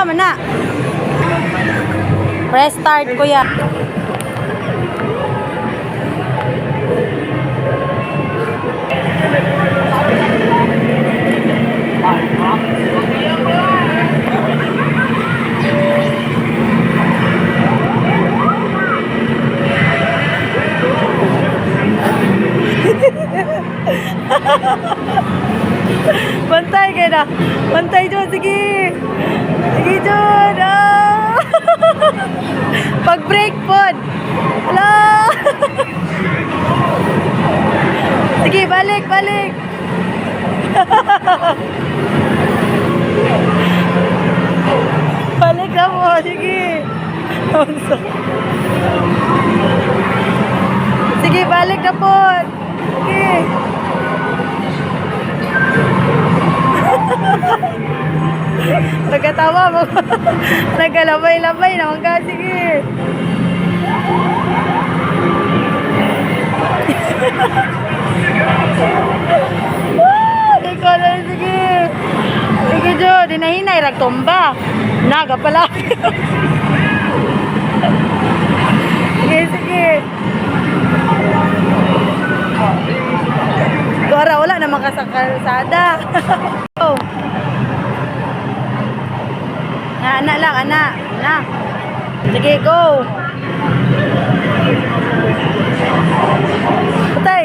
mana. Press start, kuya. Bantay kayo na. Bantay, Jun. Sige. Sige, Jun. Ah. Pag-break po. Hala. Sige, balik, balik. Balik na po. Sige. Sige, balik na po. Sige. Nagkatawa mo. Nagkalabay-labay naman ka. Sige. Ikaw na. Sige. Sige, Jo. Dinahinay. Ragtomba. Naga pala. Sige, sige. Dora, wala na makasakarsada. Oh. Anak lang, anak. Anak. Sige, go. Patay.